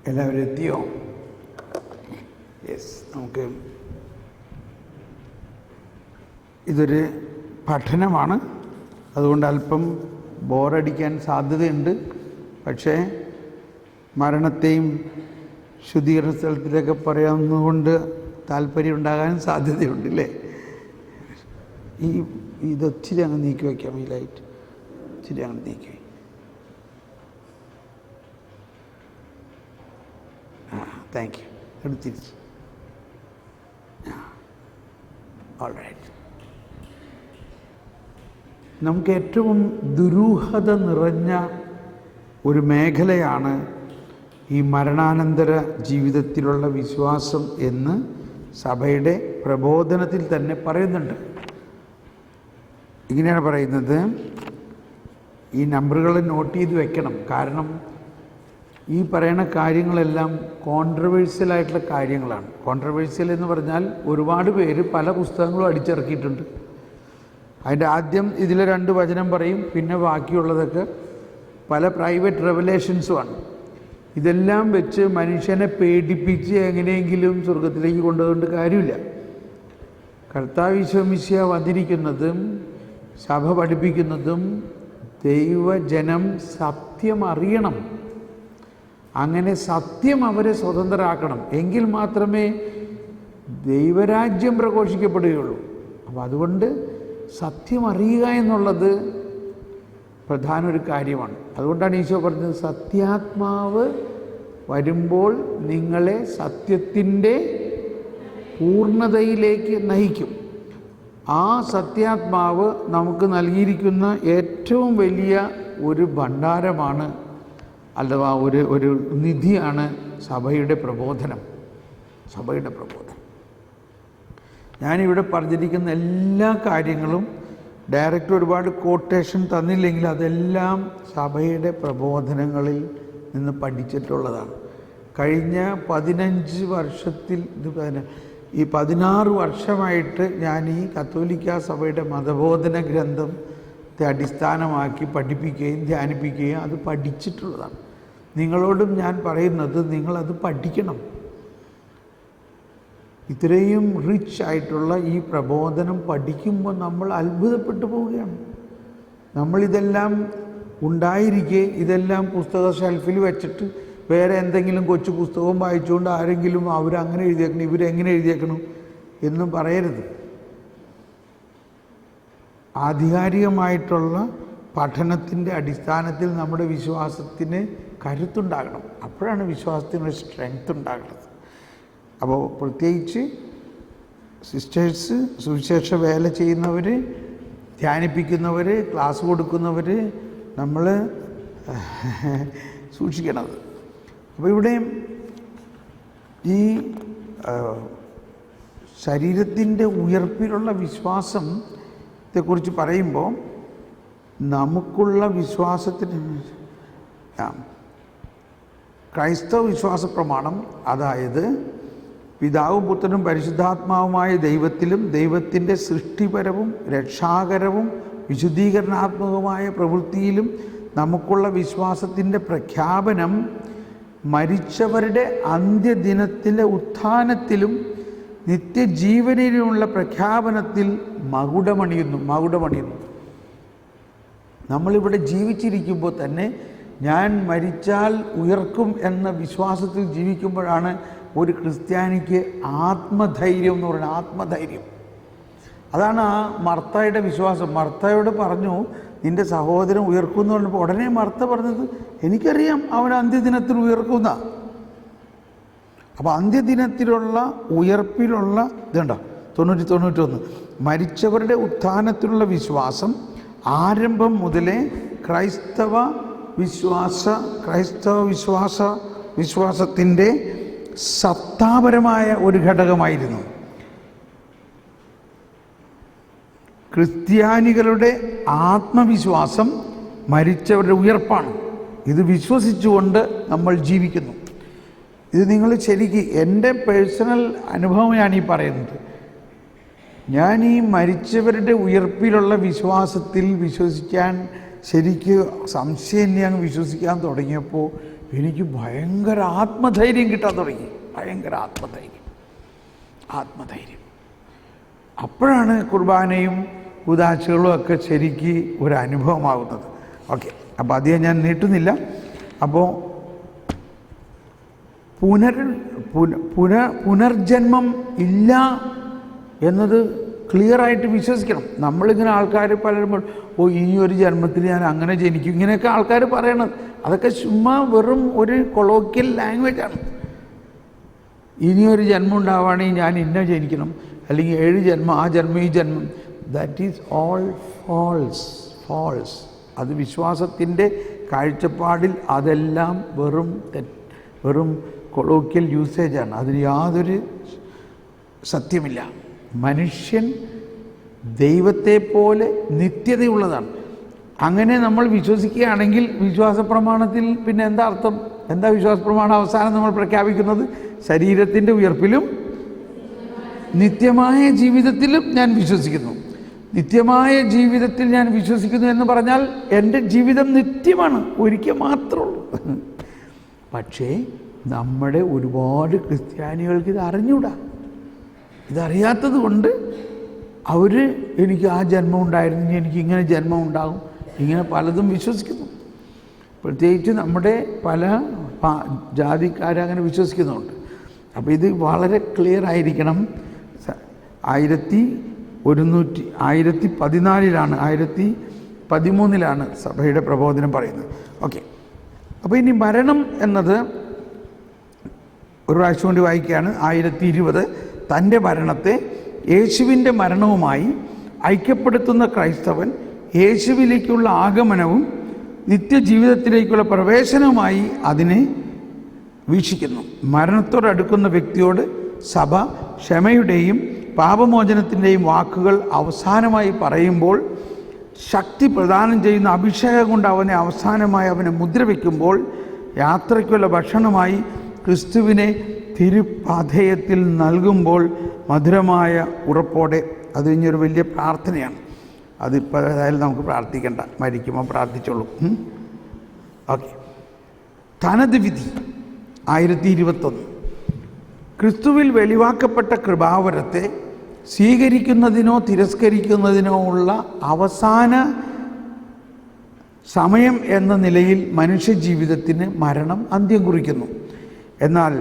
എല്ലാവരും എത്തിയോ? യെസ്. നമുക്ക് ഇതൊരു പഠനമാണ്, അതുകൊണ്ട് അല്പം ബോറടിക്കാൻ സാധ്യതയുണ്ട്. പക്ഷേ മരണത്തെയും ശുദ്ധീകരണ സ്ഥലത്തിലൊക്കെ പറയാവുന്നതുകൊണ്ട് താല്പര്യം ഉണ്ടാകാൻ സാധ്യതയുണ്ടല്ലേ. ഇതൊച്ചിരി അങ്ങ് നീക്കി വയ്ക്കാം, ഈ ലൈറ്റ് ഇച്ചിരി അങ്ങ് നീക്കി. Thank you. എടുത്തിരിച്ചു. All right. നമുക്ക് ഏറ്റവും ദുരൂഹത നിറഞ്ഞ ഒരു മേഖലയാണ് ഈ മരണാനന്തര ജീവിതത്തിലുള്ള വിശ്വാസം എന്ന് സഭയുടെ പ്രബോധനത്തിൽ തന്നെ പറയുന്നുണ്ട്. ഇങ്ങനെയാണ് പറയുന്നത്, ഈ നമ്പറുകൾ നോട്ട് ചെയ്ത് വെക്കണം. കാരണം ഈ പറയുന്ന കാര്യങ്ങളെല്ലാം കോൺട്രവേഴ്സ്യലായിട്ടുള്ള കാര്യങ്ങളാണ്. കോൺട്രവേഴ്സ്യൽ എന്ന് പറഞ്ഞാൽ ഒരുപാട് പേര് പല പുസ്തകങ്ങളും അടിച്ചിറക്കിയിട്ടുണ്ട്. അതിൻ്റെ ആദ്യം ഇതിലെ 2 വചനം പറയും, പിന്നെ ബാക്കിയുള്ളതൊക്കെ പല പ്രൈവറ്റ് റെവലേഷൻസുമാണ്. ഇതെല്ലാം വെച്ച് മനുഷ്യനെ പേടിപ്പിച്ച് എങ്ങനെയെങ്കിലും സ്വർഗത്തിലേക്ക് കൊണ്ടുപോകേണ്ട കാര്യമില്ല. കർത്താവ് ഈശോ മിശിഹാ വന്നിരിക്കുന്നതും സഭ പഠിപ്പിക്കുന്നതും ദൈവജനം സത്യം അറിയണം, അങ്ങനെ സത്യം അവരെ സ്വതന്ത്രരാക്കണം, എങ്കിൽ മാത്രമേ ദൈവരാജ്യം പ്രഘോഷിക്കപ്പെടുകയുള്ളൂ. അപ്പോൾ അതുകൊണ്ട് സത്യം അറിയുക എന്നുള്ളത് പ്രധാന ഒരു കാര്യമാണ്. അതുകൊണ്ടാണ് ഈശോ പറഞ്ഞത്, സത്യാത്മാവ് വരുമ്പോൾ നിങ്ങളെ സത്യത്തിൻ്റെ പൂർണ്ണതയിലേക്ക് നയിക്കും. ആ സത്യാത്മാവ് നമുക്ക് നൽകിയിരിക്കുന്ന ഏറ്റവും വലിയ ഒരു ഭണ്ഡാരമാണ്, അഥവാ ഒരു നിധിയാണ് സഭയുടെ പ്രബോധനം. സഭയുടെ പ്രബോധനം. ഞാനിവിടെ പറഞ്ഞിരിക്കുന്ന എല്ലാ കാര്യങ്ങളും ഡയറക്റ്റ് ഒരുപാട് കോട്ടേഷൻ തന്നില്ലെങ്കിൽ അതെല്ലാം സഭയുടെ പ്രബോധനങ്ങളിൽ നിന്ന് പഠിച്ചിട്ടുള്ളതാണ്. കഴിഞ്ഞ 15 വർഷത്തിൽ ഈ 16 വർഷമായിട്ട് ഞാൻ ഈ കത്തോലിക്ക സഭയുടെ മതബോധന ഗ്രന്ഥത്തെ അടിസ്ഥാനമാക്കി പഠിപ്പിക്കുകയും ധ്യാനിപ്പിക്കുകയും അത് പഠിച്ചിട്ടുള്ളതാണ്. നിങ്ങളോടും ഞാൻ പറയുന്നത്, നിങ്ങളത് പഠിക്കണം. ഇത്രയും റിച്ച് ആയിട്ടുള്ള ഈ പ്രബോധനം പഠിക്കുമ്പോൾ നമ്മൾ അത്ഭുതപ്പെട്ടു പോവുകയാണ്. നമ്മളിതെല്ലാം ഉണ്ടായിരിക്കെ ഇതെല്ലാം പുസ്തക ഷെൽഫിൽ വെച്ചിട്ട് വേറെ എന്തെങ്കിലും കൊച്ചു പുസ്തകവും വായിച്ചുകൊണ്ട് ആരെങ്കിലും അവരങ്ങനെ എഴുതിയേക്കണം, ഇവരെങ്ങനെ എഴുതിയേക്കണം എന്നും പറയരുത്. ആധികാരികമായിട്ടുള്ള പഠനത്തിൻ്റെ അടിസ്ഥാനത്തിൽ നമ്മുടെ വിശ്വാസത്തിന് കരുത്തുണ്ടാകണം. അപ്പോഴാണ് വിശ്വാസത്തിനൊരു സ്ട്രെങ്ത് ഉണ്ടാകുന്നത്. അപ്പോൾ പ്രത്യേകിച്ച് സിസ്റ്റേഴ്സ്, സുവിശേഷ വേല ചെയ്യുന്നവർ, ധ്യാനിപ്പിക്കുന്നവർ, ക്ലാസ് കൊടുക്കുന്നവർ, നമ്മൾ സൂക്ഷിക്കണത്. അപ്പോൾ ഇവിടെ ഈ ശരീരത്തിൻ്റെ ഉയർപ്പിലുള്ള വിശ്വാസത്തെക്കുറിച്ച് പറയുമ്പോൾ നമുക്കുള്ള വിശ്വാസത്തിന് ക്രൈസ്തവ വിശ്വാസ പ്രമാണം, അതായത് പിതാവും പുത്രനും പരിശുദ്ധാത്മാവുമായ ദൈവത്തിലും ദൈവത്തിൻ്റെ സൃഷ്ടിപരവും രക്ഷാകരവും വിശുദ്ധീകരണാത്മകവുമായ പ്രവൃത്തിയിലും നമുക്കുള്ള വിശ്വാസത്തിൻ്റെ പ്രഖ്യാപനം മരിച്ചവരുടെ അന്ത്യദിനത്തിലെ ഉത്ഥാനത്തിലും നിത്യജീവനിലുമുള്ള പ്രഖ്യാപനത്തിൽ മകുടമണിയുന്നു. നമ്മളിവിടെ ജീവിച്ചിരിക്കുമ്പോൾ തന്നെ ഞാൻ മരിച്ചാൽ ഉയർക്കും എന്ന വിശ്വാസത്തിൽ ജീവിക്കുമ്പോഴാണ് ഒരു ക്രിസ്ത്യാനിക്ക് ആത്മധൈര്യം എന്ന് പറയുന്നത്. ആത്മധൈര്യം, അതാണ് ആ മർത്തയുടെ വിശ്വാസം. മർത്തയോട് പറഞ്ഞു, നിൻ്റെ സഹോദരൻ ഉയർക്കും എന്ന് പറഞ്ഞപ്പോൾ ഉടനെ മർത്ത പറഞ്ഞത്, എനിക്കറിയാം അവൻ അന്ത്യദിനത്തിൽ ഉയർക്കുന്ന. അപ്പോൾ അന്ത്യദിനത്തിലുള്ള ഉയർപ്പിലുള്ള ഇതുണ്ടോ 91 മരിച്ചവരുടെ ഉത്ഥാനത്തിലുള്ള വിശ്വാസം ആരംഭം മുതലേ ക്രൈസ്തവ വിശ്വാസത്തിൻ്റെ സത്താപരമായ ഒരു ഘടകമായിരുന്നു. ക്രിസ്ത്യാനികളുടെ ആത്മവിശ്വാസം മരിച്ചവരുടെ ഉയർപ്പാണ്. ഇത് വിശ്വസിച്ചുകൊണ്ട് നമ്മൾ ജീവിക്കുന്നു. ഇത് നിങ്ങൾ ശരിക്കും, എൻ്റെ പേഴ്സണൽ അനുഭവമാണ് ഈ പറയുന്നത്. ഞാൻ ഈ മരിച്ചവരുടെ ഉയർപ്പിലുള്ള വിശ്വാസത്തിൽ വിശ്വസിക്കാൻ ശരിക്ക് സംശയം അങ്ങ് വിശ്വസിക്കാൻ തുടങ്ങിയപ്പോൾ എനിക്ക് ഭയങ്കര ആത്മധൈര്യം കിട്ടാൻ തുടങ്ങി. ഭയങ്കര ആത്മധൈര്യം. അപ്പോഴാണ് കുർബാനയും കൂദാശകളും ഒക്കെ ശരിക്ക് ഒരു അനുഭവമാകുന്നത്. ഓക്കെ, അപ്പോൾ അധികം ഞാൻ നീട്ടുന്നില്ല. അപ്പോൾ പുനർജന്മം ഇല്ല എന്നത് ക്ലിയറായിട്ട് വിശ്വസിക്കണം. നമ്മളിങ്ങനെ ആൾക്കാർ പലരും ഇനി ഒരു ജന്മത്തിൽ ഞാൻ അങ്ങനെ ജനിക്കും, ഇങ്ങനെയൊക്കെ ആൾക്കാർ പറയണത് അതൊക്കെ ചുമ്മാ വെറും ഒരു കൊളോക്കിയൽ ലാംഗ്വേജാണ്. ഇനിയൊരു ജന്മം ഉണ്ടാവുകയാണെങ്കിൽ ഞാൻ ഇന്ന ജനിക്കണം, അല്ലെങ്കിൽ 7 ജന്മം, ആ ജന്മം ഈ ജന്മം. That is all false. അത് വിശ്വാസത്തിൻ്റെ കാഴ്ചപ്പാടിൽ അതെല്ലാം വെറും കൊളോക്കിയൽ യൂസേജാണ്. അതിന് യാതൊരു സത്യമില്ല. മനുഷ്യൻ ദൈവത്തെ പോലെ നിത്യതയുള്ളതാണ്. അങ്ങനെ നമ്മൾ വിശ്വസിക്കുകയാണെങ്കിൽ വിശ്വാസ പ്രമാണത്തിൽ പിന്നെ എന്താ അർത്ഥം? എന്താ വിശ്വാസ പ്രമാണം അവസാനം നമ്മൾ പ്രഖ്യാപിക്കുന്നത്? ശരീരത്തിൻ്റെ ഉയർപ്പിലും നിത്യമായ ജീവിതത്തിലും ഞാൻ വിശ്വസിക്കുന്നു. നിത്യമായ ജീവിതത്തിൽ ഞാൻ വിശ്വസിക്കുന്നു എന്ന് പറഞ്ഞാൽ എൻ്റെ ജീവിതം നിത്യമാണ്, ഒരിക്കൽ മാത്രമേ ഉള്ളൂ. പക്ഷേ നമ്മുടെ ഒരുപാട് ക്രിസ്ത്യാനികൾക്ക് ഇത് അറിഞ്ഞൂടാ. ഇതറിയാത്തത് കൊണ്ട് അവർ എനിക്ക് ആ ജന്മം ഉണ്ടായിരുന്നു, എനിക്ക് ഇങ്ങനെ ജന്മം ഉണ്ടാകും, ഇങ്ങനെ പലതും വിശ്വസിക്കുന്നു. പ്രത്യേകിച്ച് നമ്മുടെ പല ജാതിക്കാരങ്ങനെ വിശ്വസിക്കുന്നുണ്ട്. അപ്പോൾ ഇത് വളരെ ക്ലിയർ ആയിരിക്കണം. 1114 സഭയുടെ പ്രബോധനം പറയുന്നത്. ഓക്കെ, അപ്പോൾ ഇനി മരണം എന്നത് ഒരു പ്രാവശ്യം കൊണ്ട് വായിക്കുകയാണ്. 1020 തൻ്റെ മരണത്തെ യേശുവിൻ്റെ മരണവുമായി ഐക്യപ്പെടുത്തുന്ന ക്രൈസ്തവൻ യേശുവിലേക്കുള്ള ആഗമനവും നിത്യജീവിതത്തിലേക്കുള്ള പ്രവേശനവുമായി അതിനെ വീക്ഷിക്കുന്നു. മരണത്തോടടുക്കുന്ന വ്യക്തിയോട് സഭ ക്ഷമയുടെയും പാപമോചനത്തിൻ്റെയും വാക്കുകൾ അവസാനമായി പറയുമ്പോൾ, ശക്തി പ്രദാനം ചെയ്യുന്ന അഭിഷേകം കൊണ്ട് അവനെ മുദ്ര വയ്ക്കുമ്പോൾ, യാത്രയ്ക്കുള്ള ഭക്ഷണമായി ക്രിസ്തുവിനെ തിരുപാഥേയത്തിൽ നൽകുമ്പോൾ മധുരമായ ഉറപ്പോടെ. അത് കഴിഞ്ഞൊരു വലിയ പ്രാർത്ഥനയാണ്. അതിപ്പോൾ ഏതായാലും നമുക്ക് പ്രാർത്ഥിക്കേണ്ട, മരിക്കുമ്പോൾ പ്രാർത്ഥിച്ചോളൂ. ഓക്കെ, തനത് വിധി 1021 ക്രിസ്തുവിൽ വെളിവാക്കപ്പെട്ട കൃപാവരത്തെ സ്വീകരിക്കുന്നതിനോ തിരസ്കരിക്കുന്നതിനോ ഉള്ള അവസാന സമയം എന്ന നിലയിൽ മനുഷ്യജീവിതത്തിന് മരണം അന്ത്യം കുറിക്കുന്നു. എന്നാൽ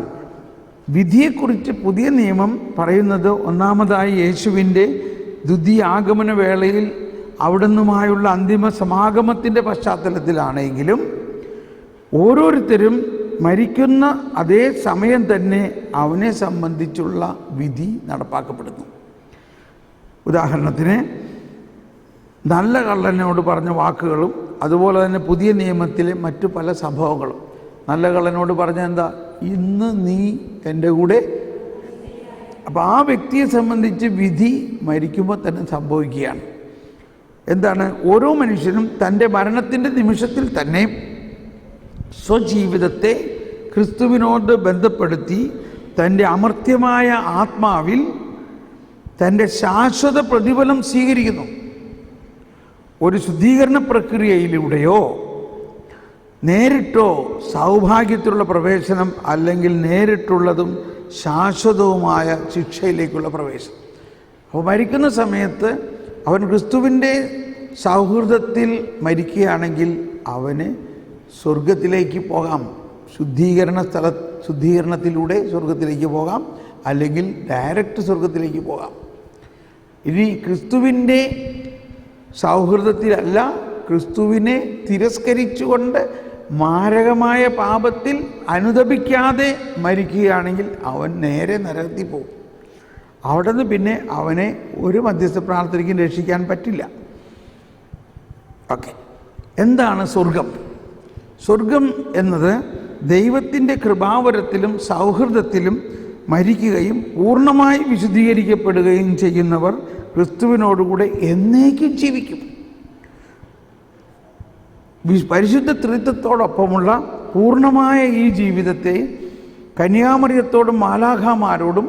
വിധിയെക്കുറിച്ച് പുതിയ നിയമം പറയുന്നത് ഒന്നാമതായി യേശുവിൻ്റെ ദ്വിതീയ ആഗമന വേളയിൽ അവിടുന്നുമായുള്ള അന്തിമ സമാഗമത്തിൻ്റെ പശ്ചാത്തലത്തിലാണെങ്കിലും ഓരോരുത്തരും മരിക്കുന്ന അതേ സമയം തന്നെ അവനെ സംബന്ധിച്ചുള്ള വിധി നടപ്പാക്കപ്പെടുന്നു. ഉദാഹരണത്തിന് നല്ല കള്ളനോട് പറഞ്ഞ വാക്കുകളും അതുപോലെ തന്നെ പുതിയ നിയമത്തിലെ മറ്റു പല സംഭവങ്ങളും. നല്ല കള്ളനോട് പറഞ്ഞ എന്താ? ഇന്ന് നീ എൻ്റെ കൂടെ. അപ്പോൾ ആ വ്യക്തിയെ സംബന്ധിച്ച് വിധി മരിക്കുമ്പോൾ തന്നെ സംഭവിക്കുകയാണ്. എന്താണ്? ഓരോ മനുഷ്യനും തൻ്റെ മരണത്തിൻ്റെ നിമിഷത്തിൽ തന്നെ സ്വജീവിതത്തെ ക്രിസ്തുവിനോട് ബന്ധപ്പെടുത്തി തൻ്റെ അമർത്യമായ ആത്മാവിൽ തൻ്റെ ശാശ്വത പ്രതിഫലം സ്വീകരിക്കുന്നു. ഒരു ശുദ്ധീകരണ പ്രക്രിയയിലൂടെയോ നേരിട്ടോ സൗഭാഗ്യത്തിലുള്ള പ്രവേശനം, അല്ലെങ്കിൽ നേരിട്ടുള്ളതും ശാശ്വതവുമായ ശിക്ഷയിലേക്കുള്ള പ്രവേശനം. അപ്പോൾ മരിക്കുന്ന സമയത്ത് അവൻ ക്രിസ്തുവിൻ്റെ സൗഹൃദത്തിൽ മരിക്കുകയാണെങ്കിൽ അവന് സ്വർഗത്തിലേക്ക് പോകാം. ശുദ്ധീകരണത്തിലൂടെ സ്വർഗത്തിലേക്ക് പോകാം, അല്ലെങ്കിൽ ഡയറക്റ്റ് സ്വർഗത്തിലേക്ക് പോകാം. ഇനി ക്രിസ്തുവിൻ്റെ സൗഹൃദത്തിലല്ല, ക്രിസ്തുവിനെ തിരസ്കരിച്ചുകൊണ്ട് മാരകമായ പാപത്തിൽ അനുതപിക്കാതെ മരിക്കുകയാണെങ്കിൽ അവൻ നേരെ നരകത്തിൽ പോകും. അവിടെ നിന്ന് പിന്നെ അവനെ ഒരു മധ്യസ്ഥ പ്രാർത്ഥനയ്ക്കും രക്ഷിക്കാൻ പറ്റില്ല. ഓക്കെ, എന്താണ് സ്വർഗം? സ്വർഗം എന്നത് ദൈവത്തിൻ്റെ കൃപാവരത്തിലും സൗഹൃദത്തിലും മരിക്കുകയും പൂർണ്ണമായി വിശുദ്ധീകരിക്കപ്പെടുകയും ചെയ്യുന്നവർ ക്രിസ്തുവിനോടുകൂടെ എന്നേക്കും ജീവിക്കും. പരിശുദ്ധ ത്രിത്വത്തോടൊപ്പമുള്ള പൂർണ്ണമായ ഈ ജീവിതത്തെ കന്യാമറിയത്തോടും മാലാഖമാരോടും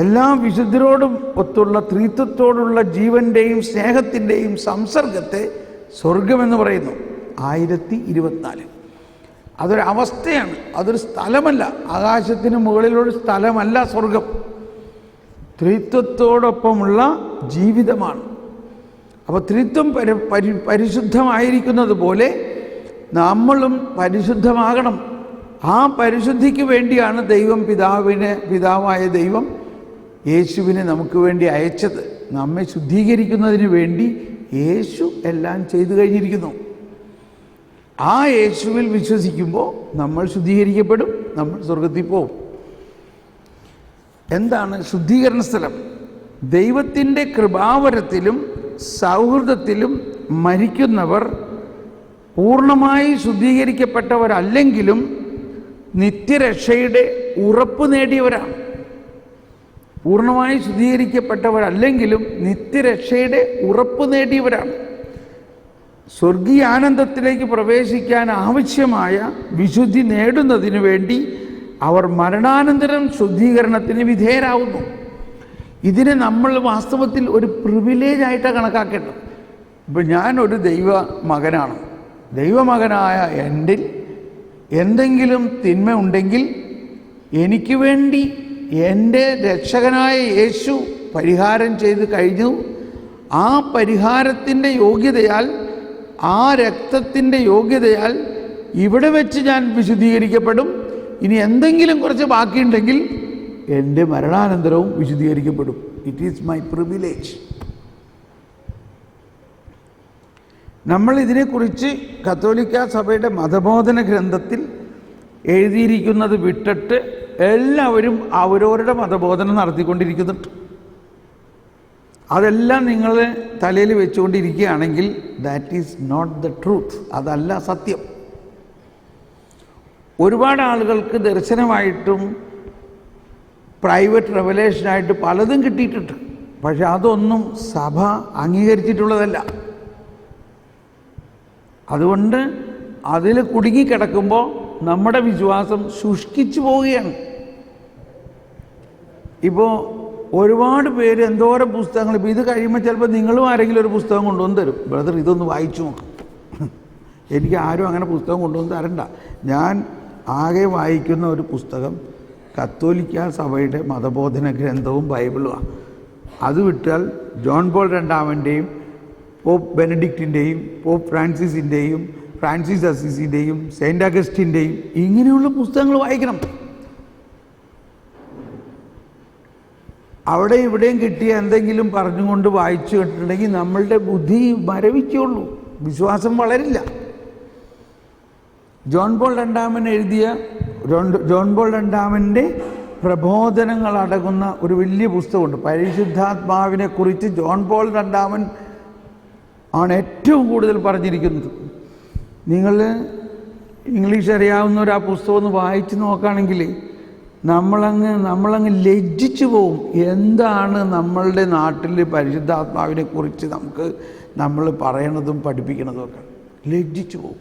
എല്ലാ വിശുദ്ധരോടും ഒത്തുള്ള ത്രിത്വത്തോടുള്ള ജീവൻ്റെയും സ്നേഹത്തിൻ്റെയും സംസർഗത്തെ സ്വർഗമെന്ന് പറയുന്നു. 1024 അതൊരവസ്ഥയാണ്, അതൊരു സ്ഥലമല്ല. ആകാശത്തിന് മുകളിലൊരു സ്ഥലമല്ല സ്വർഗം. ത്രിത്വത്തോടൊപ്പമുള്ള ജീവിതമാണ്. അപ്പോൾ ത്രിത്വം പരിശുദ്ധമായിരിക്കുന്നത് പോലെ നമ്മളും പരിശുദ്ധമാകണം. ആ പരിശുദ്ധിക്ക് വേണ്ടിയാണ് പിതാവായ ദൈവം യേശുവിനെ നമുക്ക് വേണ്ടി അയച്ചത്. നമ്മെ ശുദ്ധീകരിക്കുന്നതിന് വേണ്ടി യേശു എല്ലാം ചെയ്തു കഴിഞ്ഞിരിക്കുന്നു. ആ യേശുവിൽ വിശ്വസിക്കുമ്പോൾ നമ്മൾ ശുദ്ധീകരിക്കപ്പെടും, നമ്മൾ സ്വർഗത്തിൽ പോകും. എന്താണ് ശുദ്ധീകരണ സ്ഥലം? ദൈവത്തിൻ്റെ കൃപാവരത്തിലും സൗഹൃദത്തിലും മരിക്കുന്നവർ പൂർണ്ണമായി ശുദ്ധീകരിക്കപ്പെട്ടവരല്ലെങ്കിലും നിത്യരക്ഷയുടെ ഉറപ്പ് നേടിയവരാണ്. പൂർണ്ണമായി ശുദ്ധീകരിക്കപ്പെട്ടവരല്ലെങ്കിലും നിത്യരക്ഷയുടെ ഉറപ്പ് നേടിയവരാണ്. സ്വർഗീയാനന്ദത്തിലേക്ക് പ്രവേശിക്കാൻ ആവശ്യമായ വിശുദ്ധി നേടുന്നതിന് വേണ്ടി അവർ മരണാനന്തരം ശുദ്ധീകരണത്തിന് വിധേയരാകുന്നു. ഇതിനെ നമ്മൾ വാസ്തവത്തിൽ ഒരു പ്രിവിലേജായിട്ടാണ് കണക്കാക്കേണ്ടത്. ഇപ്പം ഞാനൊരു ദൈവമകനാണ്. ദൈവമകനായ എൻ്റെ എന്തെങ്കിലും തിന്മ ഉണ്ടെങ്കിൽ എനിക്ക് വേണ്ടി എൻ്റെ രക്ഷകനായ യേശു പരിഹാരം ചെയ്ത് കഴിഞ്ഞു. ആ പരിഹാരത്തിൻ്റെ യോഗ്യതയാൽ, ആ രക്തത്തിൻ്റെ യോഗ്യതയാൽ ഇവിടെ വെച്ച് ഞാൻ വിശുദ്ധീകരിക്കപ്പെടും. ഇനി എന്തെങ്കിലും കുറച്ച് ബാക്കിയുണ്ടെങ്കിൽ എൻ്റെ മരണാനന്തരവും വിശുദ്ധീകരിക്കപ്പെടും. It is my privilege. നമ്മൾ ഇതിനെക്കുറിച്ച് കത്തോലിക്ക സഭയുടെ മതബോധന ഗ്രന്ഥത്തിൽ എഴുതിയിരിക്കുന്നത് വിട്ടിട്ട് എല്ലാവരും അവരവരുടെ മതബോധനം നടത്തിക്കൊണ്ടിരിക്കുന്നുണ്ട്. അതെല്ലാം നിങ്ങൾ തലയിൽ വെച്ചുകൊണ്ടിരിക്കുകയാണെങ്കിൽ that is not the truth. അതല്ല സത്യം. ഒരുപാട് ആളുകൾക്ക് ദർശനമായിട്ടും പ്രൈവറ്റ് റെവലേഷനായിട്ട് പലതും കിട്ടിയിട്ടുണ്ട്. പക്ഷെ അതൊന്നും സഭ അംഗീകരിച്ചിട്ടുള്ളതല്ല. അതുകൊണ്ട് അതിൽ കുടുങ്ങിക്കിടക്കുമ്പോൾ നമ്മുടെ വിശ്വാസം ശുഷ്കിച്ചു പോവുകയാണ്. ഇപ്പോൾ ഒരുപാട് പേര് എന്തോരം പുസ്തകങ്ങൾ, ഇപ്പോൾ ഇത് കഴിയുമ്പോൾ ചിലപ്പോൾ നിങ്ങളും ആരെങ്കിലും ഒരു പുസ്തകം കൊണ്ടുവന്ന് തരും. ബ്രദർ ഇതൊന്ന് വായിച്ചു നോക്കും. എനിക്ക് ആരും അങ്ങനെ പുസ്തകം കൊണ്ടുവന്ന് തരണ്ട. ഞാൻ ആകെ വായിക്കുന്ന ഒരു പുസ്തകം കത്തോലിക്ക സഭയുടെ മതബോധന ഗ്രന്ഥവും ബൈബിളുമാണ്. അത് വിട്ടാൽ ജോൺ പോൾ രണ്ടാമൻ്റെയും പോപ്പ് ബെനഡിക്റ്റിൻ്റെയും പോപ്പ് ഫ്രാൻസിസിൻ്റെയും ഫ്രാൻസിസ് അസീസിൻ്റെയും സെയിൻറ്റ് അഗസ്റ്റിൻ്റെയും ഇങ്ങനെയുള്ള പുസ്തകങ്ങൾ വായിക്കണം. അവിടെ ഇവിടെയും കിട്ടിയ എന്തെങ്കിലും പറഞ്ഞുകൊണ്ട് വായിച്ചു കേട്ടിട്ടുണ്ടെങ്കിൽ നമ്മളുടെ ബുദ്ധി മരവിക്കുള്ളൂ, വിശ്വാസം വളരില്ല. ജോൺ പോൾ രണ്ടാമൻ എഴുതിയ ജോൺ പോൾ രണ്ടാമൻ്റെ പ്രബോധനങ്ങളടങ്ങുന്ന ഒരു വലിയ പുസ്തകമുണ്ട്. പരിശുദ്ധാത്മാവിനെ കുറിച്ച് ജോൺ പോൾ രണ്ടാമൻ ആണ് ഏറ്റവും കൂടുതൽ പറഞ്ഞിരിക്കുന്നത്. നിങ്ങൾ ഇംഗ്ലീഷ് അറിയാവുന്നവർ ആ പുസ്തകം ഒന്ന് വായിച്ച് നോക്കുകയാണെങ്കിൽ നമ്മളങ്ങ് ലജ്ജിച്ചു പോവും. എന്താണ് നമ്മളുടെ നാട്ടിൽ പരിശുദ്ധാത്മാവിനെ കുറിച്ച് നമ്മൾ പറയണതും പഠിപ്പിക്കണതും ഒക്കെ ലജ്ജിച്ചു പോവും.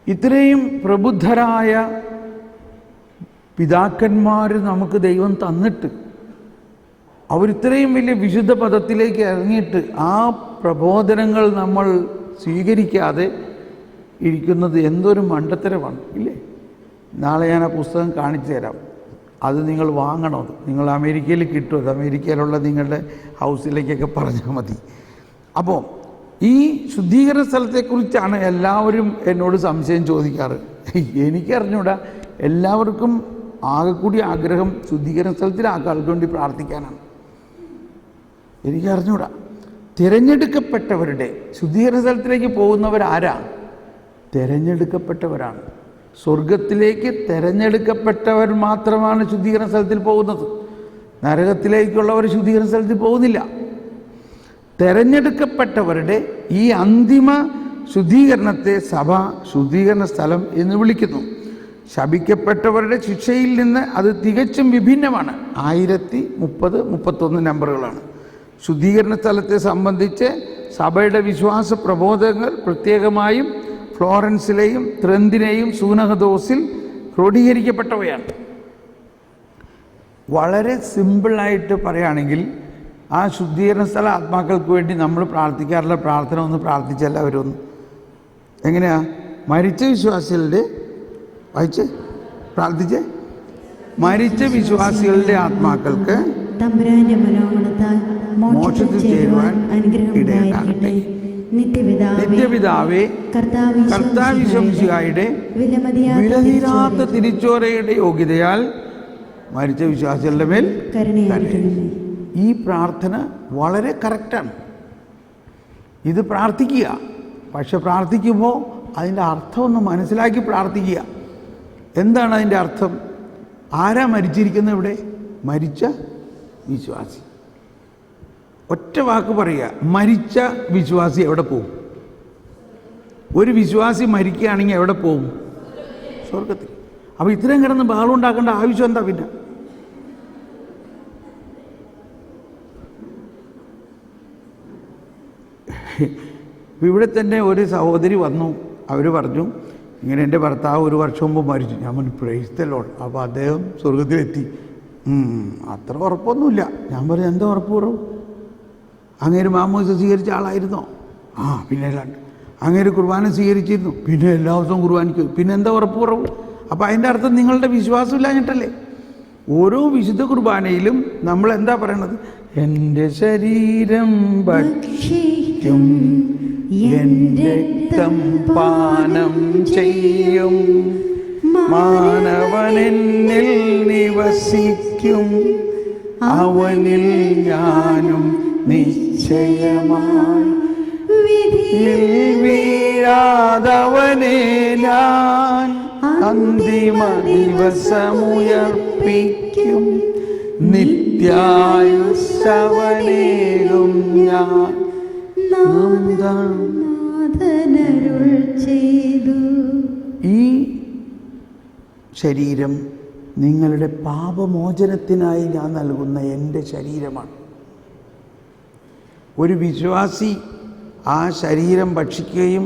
ഇത്രയും പ്രബുദ്ധരായ പിതാക്കന്മാർ നമുക്ക് ദൈവം തന്നിട്ട് അവരിത്രയും വലിയ വിശുദ്ധ പദത്തിലേക്ക് ഇറങ്ങിയിട്ട് ആ പ്രബോധനങ്ങൾ നമ്മൾ സ്വീകരിക്കാതെ ഇരിക്കുന്നത് എന്തൊരു മണ്ടത്തരമാണ്, ഇല്ലേ? നാളെ ഞാൻ ആ പുസ്തകം കാണിച്ചു തരാം. അത് നിങ്ങൾ വാങ്ങണം. നിങ്ങൾ അമേരിക്കയിൽ കിട്ടും. അത് അമേരിക്കയിലുള്ള നിങ്ങളുടെ ഹൗസിലേക്കൊക്കെ പറഞ്ഞാൽ മതി. അപ്പോൾ ഈ ശുദ്ധീകരണ സ്ഥലത്തെക്കുറിച്ചാണ് എല്ലാവരും എന്നോട് സംശയം ചോദിക്കാറ്. എനിക്കറിഞ്ഞൂടാ. എല്ലാവർക്കും ആകെക്കൂടി ആഗ്രഹം ശുദ്ധീകരണ സ്ഥലത്തിൽ ആൾക്കാർക്ക് വേണ്ടി പ്രാർത്ഥിക്കാനാണ്. എനിക്കറിഞ്ഞൂടാ. തിരഞ്ഞെടുക്കപ്പെട്ടവരുടെ ശുദ്ധീകരണ സ്ഥലത്തിലേക്ക് പോകുന്നവരാരാ? തിരഞ്ഞെടുക്കപ്പെട്ടവരാണ്. സ്വർഗത്തിലേക്ക് തിരഞ്ഞെടുക്കപ്പെട്ടവർ മാത്രമാണ് ശുദ്ധീകരണ സ്ഥലത്തിൽ പോകുന്നത്. നരകത്തിലേക്കുള്ളവർ ശുദ്ധീകരണ സ്ഥലത്തിൽ പോകുന്നില്ല. തിരഞ്ഞെടുക്കപ്പെട്ടവരുടെ ഈ അന്തിമ ശുദ്ധീകരണത്തെ സഭ ശുദ്ധീകരണ സ്ഥലം എന്ന് വിളിക്കുന്നു. ശപിക്കപ്പെട്ടവരുടെ ശിക്ഷയിൽ നിന്ന് അത് തികച്ചും വിഭിന്നമാണ്. 1030-31 നമ്പറുകളാണ്. ശുദ്ധീകരണ സ്ഥലത്തെ സംബന്ധിച്ച് സഭയുടെ വിശ്വാസ പ്രബോധകങ്ങൾ പ്രത്യേകമായും ഫ്ലോറൻസിലെയും ത്രെന്തിനെയും സൂനഹദോസിൽ ക്രോഡീകരിക്കപ്പെട്ടവയാണ്. വളരെ സിമ്പിളായിട്ട് പറയുകയാണെങ്കിൽ ആ ശുദ്ധീകരണ സ്ഥല ആത്മാക്കൾക്ക് വേണ്ടി നമ്മൾ പ്രാർത്ഥിക്കാറുള്ള പ്രാർത്ഥന ഒന്ന് പ്രാർത്ഥിച്ചല്ല അവരൊന്ന്. എങ്ങനെയാ? മരിച്ച വിശ്വാസികളുടെ വായിച്ച് പ്രാർത്ഥിച്ച് മരിച്ച വിശ്വാസികളുടെ ആത്മാക്കൾക്ക് മോക്ഷത്തിൽ ചേരുവാൻ ഇടയുണ്ടാകട്ടെ. നിത്യപിതാവേ, കർത്താവിശ്വസിഹായുടെ വിലതീരാത്ത തിരിച്ചോരയുടെ യോഗ്യതയാൽ മരിച്ച വിശ്വാസികളുടെ മേൽ കരുണയായിരിക്കണമേ. ഈ പ്രാർത്ഥന വളരെ കറക്റ്റാണ്. ഇത് പ്രാർത്ഥിക്കുക, പക്ഷെ പ്രാർത്ഥിക്കുമ്പോൾ അതിൻ്റെ അർത്ഥം ഒന്ന് മനസ്സിലാക്കി പ്രാർത്ഥിക്കുക. എന്താണ് അതിൻ്റെ അർത്ഥം? ആരാ മരിച്ചിരിക്കുന്നത് ഇവിടെ? മരിച്ച വിശ്വാസി. ഒറ്റ വാക്ക് പറയുക, മരിച്ച വിശ്വാസി എവിടെ പോകും? ഒരു വിശ്വാസി മരിക്കുകയാണെങ്കിൽ എവിടെ പോകും? സ്വർഗത്തിൽ. അപ്പോൾ ഇത്രയും കിടന്ന് ബഹളം ഉണ്ടാക്കേണ്ട ആവശ്യം എന്താ? പിന്നെ ഇവിടെ തന്നെ ഒരു സഹോദരി വന്നു. അവർ പറഞ്ഞു, ഇങ്ങനെ എൻ്റെ ഭർത്താവ് 1 വർഷം മുമ്പ് മരിച്ചു. ഞാൻ പറഞ്ഞു പ്രൈസ് ദി ലോർഡ്. അപ്പോൾ അദ്ദേഹം സ്വർഗത്തിലെത്തി. അത്ര ഉറപ്പൊന്നുമില്ല. ഞാൻ പറഞ്ഞു എന്താ ഉറപ്പ് കുറവ്? അങ്ങേര് മാമോദിസ സ്വീകരിച്ച ആളായിരുന്നോ? പിന്നെ അല്ലാണ്ട്. അങ്ങേര് കുർബാന സ്വീകരിച്ചിരുന്നു? പിന്നെ എല്ലാ ദിവസവും കുർബാനയ്ക്ക്. പിന്നെ എന്താ ഉറപ്പ് കുറവ്? അപ്പോൾ അതിൻ്റെ അർത്ഥം നിങ്ങളുടെ വിശ്വാസം ഇല്ലാഞ്ഞിട്ടല്ലേ? ഓരോ വിശുദ്ധ കുർബാനയിലും നമ്മൾ എന്താ പറയണത്? എൻ്റെ ശരീരം ഭക്ഷിക്കും, എൻ്റെ രക്തം പാനം ചെയ്യും, മാനവനെന്നിൽ നിവസിക്കും, അവനിൽ ഞാനും നിശ്ചയമായി വിധിയിൽ വീഴാതവനെ ഞാൻ അന്തിമ ദിവസമുയർപ്പിക്കും, നിത്യായുസ്സവനേകും ഞാൻ. ഈ ശരീരം നിങ്ങളുടെ പാപമോചനത്തിനായി ഞാൻ നൽകുന്ന എൻ്റെ ശരീരമാണ്. ഒരു വിശ്വാസി ആ ശരീരം ഭക്ഷിക്കുകയും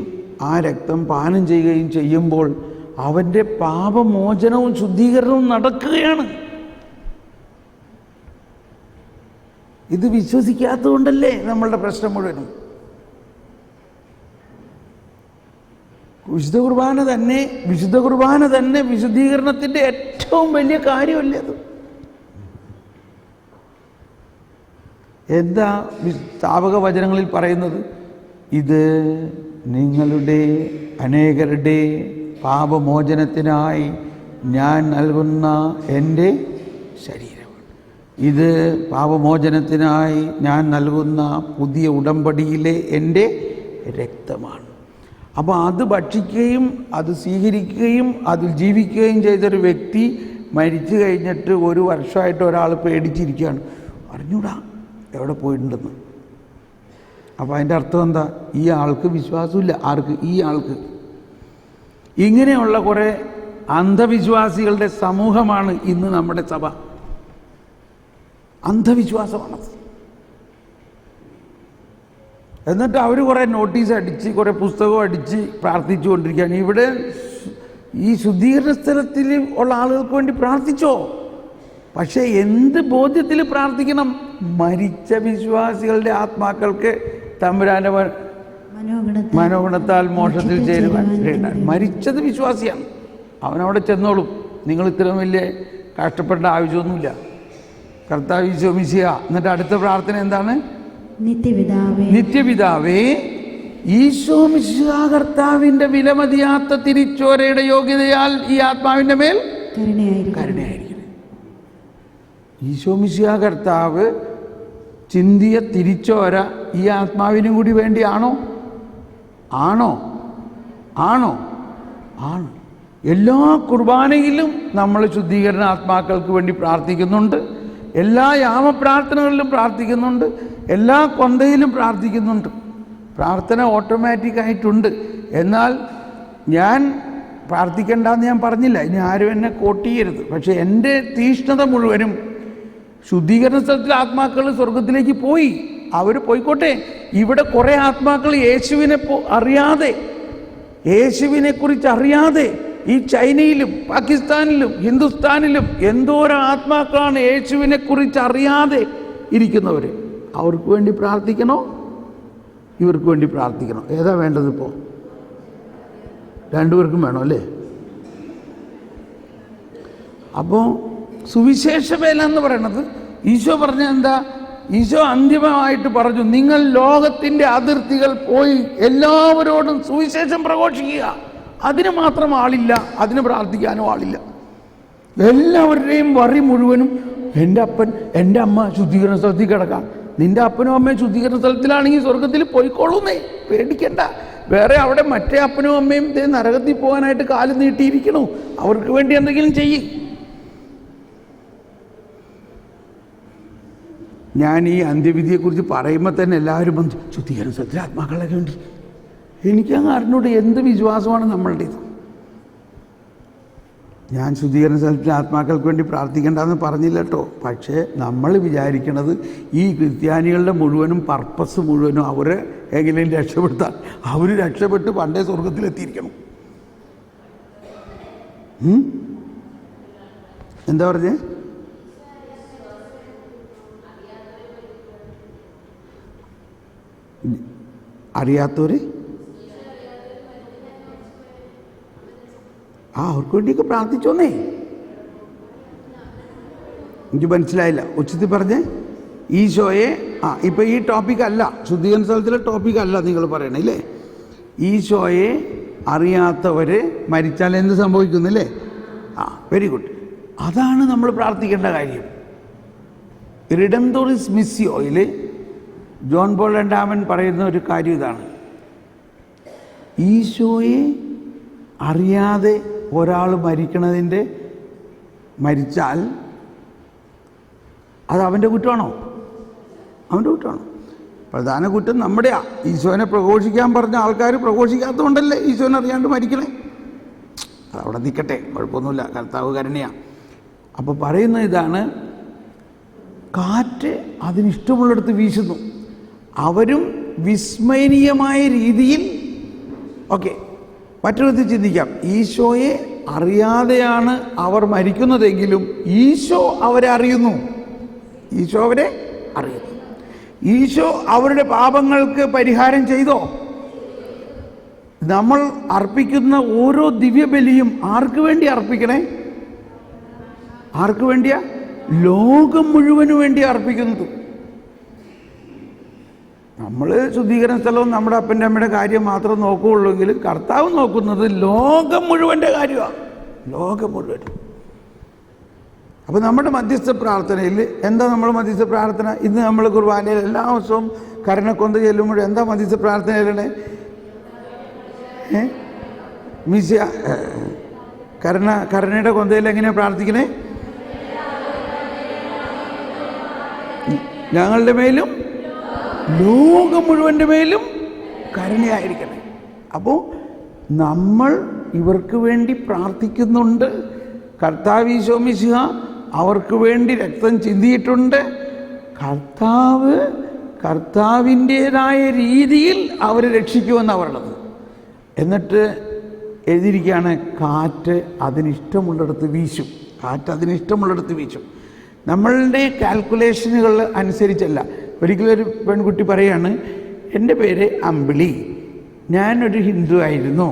ആ രക്തം പാനം ചെയ്യുകയും ചെയ്യുമ്പോൾ അവൻ്റെ പാപമോചനവും ശുദ്ധീകരണവും നടക്കുകയാണ്. ഇത് വിശ്വസിക്കാത്തതുകൊണ്ടല്ലേ നമ്മളുടെ പ്രശ്നം മുഴുവനും. വിശുദ്ധ കുർബാന തന്നെ വിശുദ്ധീകരണത്തിൻ്റെ ഏറ്റവും വലിയ കാര്യമല്ലേ അത്? എന്താ സ്ഥാപക വചനങ്ങളിൽ പറയുന്നത്? ഇത് നിങ്ങളുടെ അനേകരുടെ പാപമോചനത്തിനായി ഞാൻ നൽകുന്ന എൻ്റെ ശരീരമാണ്. ഇത് പാപമോചനത്തിനായി ഞാൻ നൽകുന്ന പുതിയ ഉടമ്പടിയിലെ എൻ്റെ രക്തമാണ്. അപ്പോൾ അത് ഭക്ഷിക്കുകയും അത് സ്വീകരിക്കുകയും അതിൽ ജീവിക്കുകയും ചെയ്തൊരു വ്യക്തി മരിച്ചു കഴിഞ്ഞിട്ട് 1 വർഷമായിട്ട് ഒരാൾ പേടിച്ചിരിക്കുകയാണ്, അറിഞ്ഞൂടാ എവിടെ പോയിട്ടുണ്ടെന്ന്. അപ്പോൾ അതിൻ്റെ അർത്ഥം എന്താ? ഈ ആൾക്ക് വിശ്വാസമില്ല. ആർക്ക്? ഈ ആൾക്ക്. ഇങ്ങനെയുള്ള കുറേ അന്ധവിശ്വാസികളുടെ സമൂഹമാണ് ഇന്ന് നമ്മുടെ സഭ. അന്ധവിശ്വാസമാണത്. എന്നിട്ട് അവർ കുറേ നോട്ടീസ് അടിച്ച് കുറേ പുസ്തകം അടിച്ച് പ്രാർത്ഥിച്ചു കൊണ്ടിരിക്കുകയാണ്. ഇവിടെ ഈ ശുദ്ധീകരണ സ്ഥലത്തിൽ ഉള്ള ആളുകൾക്ക് വേണ്ടി പ്രാർത്ഥിച്ചോ? പക്ഷേ എന്ത് ബോധ്യത്തിൽ പ്രാർത്ഥിക്കണം? മരിച്ച വിശ്വാസികളുടെ ആത്മാക്കൾക്ക് തമ്പുരാന്റെ മനോഗുണത്താൽ മോക്ഷത്തിൽ ചേരുവാൻ. മരിച്ചത് വിശ്വാസിയാണ്, അവനവിടെ ചെന്നോളും. നിങ്ങൾ ഇത്രയും വലിയ കഷ്ടപ്പെടേണ്ട ആവശ്യമൊന്നുമില്ല. കർത്താവ് ഈശോമിശിഹ. എന്നിട്ട് അടുത്ത പ്രാർത്ഥന എന്താണ്? നിത്യപിതാവേ, ഈശോമിശിഹ കർത്താവിന്റെ വിലമതിയാത്ത തിരിച്ചോരയുടെ യോഗ്യതയാൽ ഈ ആത്മാവിന്റെ മേൽ കരുണയായിരിക്കണേ. ഈശോമിശിഹ കർത്താവ് ചിന്തിയ തിരിച്ചോര ഈ ആത്മാവിനും കൂടി വേണ്ടിയാണോ? ആണോ? ആണ്. എല്ലാ കുർബാനയിലും നമ്മൾ ശുദ്ധീകരണ ആത്മാക്കൾക്ക് വേണ്ടി പ്രാർത്ഥിക്കുന്നുണ്ട്. എല്ലാ യാമപ്രാർത്ഥനകളിലും പ്രാർത്ഥിക്കുന്നുണ്ട്. എല്ലാ കൊന്തയിലും പ്രാർത്ഥിക്കുന്നുണ്ട്. പ്രാർത്ഥന ഓട്ടോമാറ്റിക്കായിട്ടുണ്ട്. എന്നാൽ ഞാൻ പ്രാർത്ഥിക്കേണ്ടെന്ന് ഞാൻ പറഞ്ഞില്ല. ഇനി ആരും എന്നെ കോട്ട് ചെയ്യരുത്. പക്ഷേ എൻ്റെ തീഷ്ണത മുഴുവനും ശുദ്ധീകരണ സ്ഥലത്തിലെ ആത്മാക്കൾ സ്വർഗത്തിലേക്ക് പോയി. അവർ പോയിക്കോട്ടെ. ഇവിടെ കുറേ ആത്മാക്കൾ യേശുവിനെക്കുറിച്ച് അറിയാതെ ഈ ചൈനയിലും പാകിസ്ഥാനിലും ഹിന്ദുസ്ഥാനിലും എന്തോരം ആത്മാക്കളാണ് യേശുവിനെക്കുറിച്ച് അറിയാതെ ഇരിക്കുന്നവർ. അവർക്ക് വേണ്ടി പ്രാർത്ഥിക്കണോ? ഇവർക്ക് വേണ്ടി പ്രാർത്ഥിക്കണോ? ഏതാ വേണ്ടത്? ഇപ്പോൾ രണ്ടുപേർക്കും വേണം അല്ലേ? അപ്പോൾ സുവിശേഷ വേല എന്ന് പറയുന്നത് ഈശോ പറഞ്ഞ എന്താ? ഈശോ അന്തിമമായിട്ട് പറഞ്ഞു, നിങ്ങൾ ലോകത്തിൻ്റെ അതിർത്തികൾ പോയി എല്ലാവരോടും സുവിശേഷം പ്രഘോഷിക്കുക. അതിന് മാത്രം ആളില്ല, അതിന് പ്രാർത്ഥിക്കാനും ആളില്ല. എല്ലാവരുടെയും വറി മുഴുവനും എൻ്റെ അപ്പൻ എൻ്റെ അമ്മ ശുദ്ധീകരണ സ്ഥലത്തിൽ കിടക്കാം. നിൻ്റെ അപ്പനും അമ്മയും ശുദ്ധീകരണ സ്ഥലത്തിലാണെങ്കിൽ സ്വർഗത്തിൽ പോയിക്കോളൂന്നേ, പേടിക്കണ്ട. വേറെ അവിടെ മറ്റേ അപ്പനും അമ്മയും നരകത്തിൽ പോകാനായിട്ട് കാല് നീട്ടിയിരിക്കണു. അവർക്ക് വേണ്ടി എന്തെങ്കിലും ചെയ്യും. ഞാൻ ഈ അന്ത്യവിധിയെക്കുറിച്ച് പറയുമ്പോൾ തന്നെ എല്ലാവരും വന്ന് ശുദ്ധീകരണ സ്ഥലത്തിൽ ആത്മാക്കളൊക്കെ ഉണ്ട്. എനിക്കങ്ങ് അറിഞ്ഞൂടെ എന്ത് വിശ്വാസമാണ് നമ്മളുടേത്. ഞാൻ ശുദ്ധീകരണ സ്ഥലത്തിൽ ആത്മാക്കൾക്ക് വേണ്ടി പ്രാർത്ഥിക്കേണ്ടെന്ന് പറഞ്ഞില്ല കേട്ടോ. പക്ഷേ നമ്മൾ വിചാരിക്കണത് ഈ ക്രിസ്ത്യാനികളുടെ മുഴുവനും പർപ്പസ് മുഴുവനും അവരെ എങ്ങനെയും രക്ഷപ്പെടുത്താൻ. അവർ രക്ഷപ്പെട്ട് പണ്ടേ സ്വർഗത്തിലെത്തിയിരിക്കണം. എന്താ പറഞ്ഞേ? അറിയാത്തവർ അവർക്ക് വേണ്ടിയൊക്കെ പ്രാർത്ഥിച്ചോന്നേ. എനിക്ക് മനസ്സിലായില്ല, ഉച്ചത്തിൽ പറഞ്ഞേ. ഈശോയെ ഇപ്പം ഈ ടോപ്പിക്കല്ല, ശുദ്ധീകരണ സ്ഥലത്തിലെ ടോപ്പിക്കല്ല നിങ്ങൾ പറയണേ അല്ലേ? ഈശോയെ അറിയാത്തവർ മരിച്ചാൽ എന്ത് സംഭവിക്കുന്നില്ലേ? Very good. അതാണ് നമ്മൾ പ്രാർത്ഥിക്കേണ്ട കാര്യം. റിഡംതോറിസ് മിസ്സിയോയിൽ ജോൺ പോൾ രണ്ടാമൻ പറയുന്ന ഒരു കാര്യം ഇതാണ്. ഈശോയെ അറിയാതെ ഒരാൾ മരിച്ചാൽ അത് അവൻ്റെ കുറ്റമാണോ? അവൻ്റെ കുറ്റമാണോ? പ്രധാന കുറ്റം നമ്മുടെയാ. ഈശോനെ പ്രഘോഷിക്കാൻ പറഞ്ഞ ആൾക്കാർ പ്രഘോഷിക്കാത്തതുകൊണ്ടല്ലേ ഈശോനെ അറിയാണ്ട് മരിക്കണേ. അതവിടെ നിൽക്കട്ടെ, കുഴപ്പമൊന്നുമില്ല, കർത്താവ് കരുണയാണ്. അപ്പോൾ പറയുന്ന ഇതാണ്, കാറ്റ് അതിനിഷ്ടമുള്ളിടത്ത് വീശുന്നു. അവരും വിസ്മയനീയമായ രീതിയിൽ മറ്റൊരു ചിന്തിക്കാം. ഈശോയെ അറിയാതെയാണ് അവർ മരിക്കുന്നതെങ്കിലും ഈശോ അവരെ അറിയുന്നു. ഈശോ അവരെ അറിയുന്നു. ഈശോ അവരുടെ പാപങ്ങൾക്ക് പരിഹാരം ചെയ്തോ? നമ്മൾ അർപ്പിക്കുന്ന ഓരോ ദിവ്യബലിയും ആർക്ക് വേണ്ടി അർപ്പിക്കണേ? ആർക്ക് വേണ്ടിയാ? ലോകം മുഴുവനു വേണ്ടി അർപ്പിക്കുന്നത്. നമ്മൾ ശുദ്ധീകരണ സ്ഥലവും നമ്മുടെ അപ്പൻ്റെ അമ്മയുടെ കാര്യം മാത്രം നോക്കുകയുള്ളെങ്കിൽ കർത്താവ് നോക്കുന്നത് ലോകം മുഴുവൻ്റെ കാര്യമാണ്. ലോകം മുഴുവൻ. അപ്പോൾ നമ്മുടെ മധ്യസ്ഥ പ്രാർത്ഥനയിൽ എന്താ? നമ്മൾ മധ്യസ്ഥ പ്രാർത്ഥന ഇന്ന് നമ്മൾ കുർബാനയിൽ എല്ലാ ദിവസവും കരുണക്കൊന്ത ചെല്ലുമ്പോഴും എന്താ മധ്യസ്ഥ പ്രാർത്ഥനയിലേ? മിശിഹ കരുണയുടെ കൊന്തയിൽ എങ്ങനെയാണ് പ്രാർത്ഥിക്കണേ? ഞങ്ങളുടെ മേലും ലോകം മുഴുവൻ്റെ മേലും കരുണയായിരിക്കണേ. അപ്പോൾ നമ്മൾ ഇവർക്ക് വേണ്ടി പ്രാർത്ഥിക്കുന്നുണ്ട്. കർത്താവ് ഈശോ മിശിഹ അവർക്ക് വേണ്ടി രക്തം ചിന്തിയിട്ടുണ്ട്. കർത്താവിൻ്റേതായ രീതിയിൽ അവരെ രക്ഷിക്കുമെന്നാണ് പറയുന്നത്. എന്നിട്ട് എഴുതിയിരിക്കുകയാണ്, കാറ്റ് അതിനിഷ്ടമുള്ളിടത്ത് വീശും. കാറ്റ് അതിനിഷ്ടമുള്ളിടത്ത് വീശും. നമ്മളുടെ കാൽക്കുലേഷനുകൾ അനുസരിച്ചല്ല. ഒരിക്കലൊരു പെൺകുട്ടി പറയാണ്, എൻ്റെ പേര് അമ്പിളി, ഞാനൊരു ഹിന്ദു ആയിരുന്നു,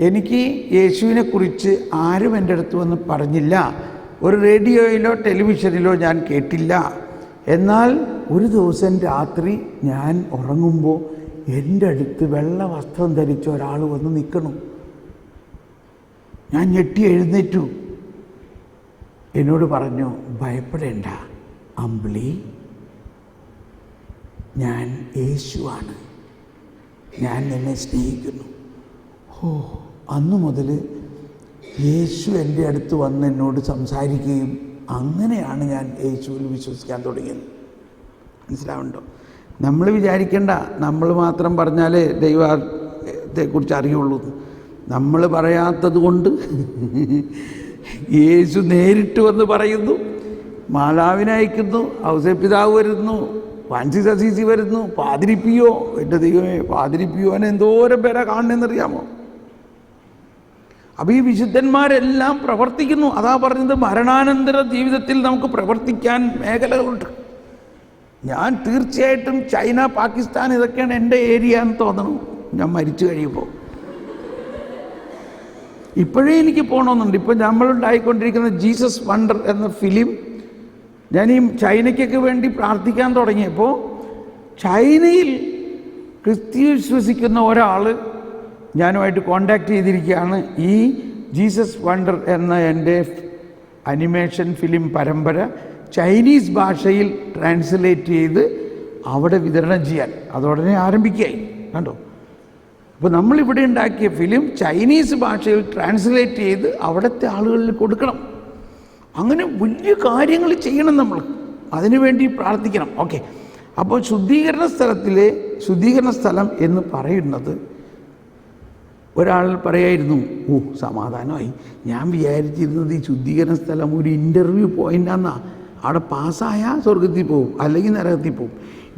എനിക്ക് യേശുവിനെക്കുറിച്ച് ആരും എൻ്റെ അടുത്ത് വന്ന് പറഞ്ഞില്ല, ഒരു റേഡിയോയിലോ ടെലിവിഷനിലോ ഞാൻ കേട്ടില്ല. എന്നാൽ ഒരു ദിവസം രാത്രി ഞാൻ ഉറങ്ങുമ്പോൾ എൻ്റെ അടുത്ത് വെള്ള വസ്ത്രം ധരിച്ച ഒരാൾ വന്ന് നിൽക്കണം. ഞാൻ ഞെട്ടി എഴുന്നേറ്റു. എന്നോട് പറഞ്ഞു, ഭയപ്പെടേണ്ട അമ്പിളി, ഞാൻ യേശുവാണ്, ഞാൻ നിന്നെ സ്നേഹിക്കുന്നു. അന്നു മുതൽ യേശു എൻ്റെ അടുത്ത് വന്ന് എന്നോട് സംസാരിക്കുകയും അങ്ങനെയാണ് ഞാൻ യേശുവിൽ വിശ്വസിക്കാൻ തുടങ്ങിയത്. മനസ്സിലാവുന്നുണ്ടോ? നമ്മൾ വിചാരിക്കേണ്ട നമ്മൾ മാത്രം പറഞ്ഞാലേ ദൈവത്തെക്കുറിച്ച് അറിയുള്ളൂ. നമ്മൾ പറയാത്തത് കൊണ്ട് യേശു നേരിട്ട് വന്ന് പറയുന്നു, മാലാവിനെ അയക്കുന്നു, ഔസേപ്പിതാവ് വരുന്നു, ഫ്രാൻസിസ് അസീസി വരുന്നു, പാതിരിപ്പിയോ. എൻ്റെ ദൈവമേ, പാതിരിപ്പിയോനെ എന്തോരം പേരാ കാണണമെന്നറിയാമോ? അപ്പോൾ ഈ വിശുദ്ധന്മാരെല്ലാം പ്രവർത്തിക്കുന്നു. അതാ പറഞ്ഞത്, മരണാനന്തര ജീവിതത്തിൽ നമുക്ക് പ്രവർത്തിക്കാൻ മേഖലകളുണ്ട്. ഞാൻ തീർച്ചയായിട്ടും ചൈന, പാകിസ്ഥാൻ ഇതൊക്കെയാണ് എൻ്റെ ഏരിയ എന്ന് തോന്നണം ഞാൻ മരിച്ചു കഴിയുമ്പോൾ. ഇപ്പോഴേ എനിക്ക് പോകണമെന്നുണ്ട്. ഇപ്പം നമ്മളുണ്ടായിക്കൊണ്ടിരിക്കുന്ന ജീസസ് വണ്ടർ എന്ന ഫിലിം ഞാൻ ഈ ചൈനയ്ക്കൊക്കെ വേണ്ടി പ്രാർത്ഥിക്കാൻ തുടങ്ങിയപ്പോൾ ചൈനയിൽ ക്രിസ്തു വിശ്വസിക്കുന്ന ഒരാൾ ഞാനുമായിട്ട് കോണ്ടാക്ട് ചെയ്തിരിക്കുകയാണ്. ഈ ജീസസ് വണ്ടർ എന്ന എൻ്റെ അനിമേഷൻ ഫിലിം പരമ്പര ചൈനീസ് ഭാഷയിൽ ട്രാൻസ്ലേറ്റ് ചെയ്ത് അവിടെ വിതരണം ചെയ്യാൻ അതോടനെ ആരംഭിക്കുകയായി. കണ്ടോ? അപ്പോൾ നമ്മളിവിടെ ഉണ്ടാക്കിയ ഫിലിം ചൈനീസ് ഭാഷയിൽ ട്രാൻസ്ലേറ്റ് ചെയ്ത് അവിടുത്തെ ആളുകളിൽ കൊടുക്കണം. അങ്ങനെ വലിയ കാര്യങ്ങൾ ചെയ്യണം. നമ്മൾ അതിനുവേണ്ടി പ്രാർത്ഥിക്കണം. ഓക്കെ. അപ്പോൾ ശുദ്ധീകരണ സ്ഥലം എന്ന് പറയുന്നത് ഒരാൾ പറയായിരുന്നു, സമാധാനമായി, ഞാൻ വിചാരിച്ചിരുന്നത് ഈ ശുദ്ധീകരണ സ്ഥലം ഒരു ഇൻ്റർവ്യൂ പോയിൻ്റാന്നാ, അവിടെ പാസ്സായാൽ സ്വർഗത്തിൽ പോകും അല്ലെങ്കിൽ നരകത്തിൽ പോകും.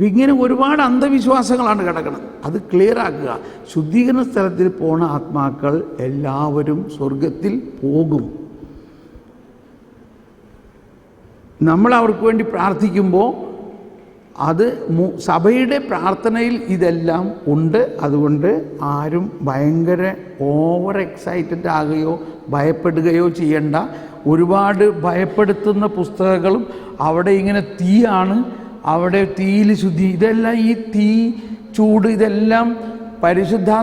ഇങ്ങനെ ഒരുപാട് അന്ധവിശ്വാസങ്ങളാണ് കിടക്കുന്നത്. അത് ക്ലിയർ ആക്കുക. ശുദ്ധീകരണ സ്ഥലത്തിൽ പോണ ആത്മാക്കൾ എല്ലാവരും സ്വർഗത്തിൽ പോകും. നമ്മൾ അവർക്ക് വേണ്ടി പ്രാർത്ഥിക്കുമ്പോൾ അത് സഭയുടെ പ്രാർത്ഥനയിൽ ഇതെല്ലാം ഉണ്ട്. അതുകൊണ്ട് ആരും ഭയങ്കര ഓവർ എക്സൈറ്റഡ് ആകുകയോ ഭയപ്പെടുകയോ ചെയ്യേണ്ട. ഒരുപാട് ഭയപ്പെടുത്തുന്ന പുസ്തകങ്ങളും അവിടെ ഇങ്ങനെ തീയാണ്, അവിടെ തീയിൽ ശുദ്ധി, ഇതെല്ലാം ഈ തീ ചൂട് ഇതെല്ലാം പരിശുദ്ധ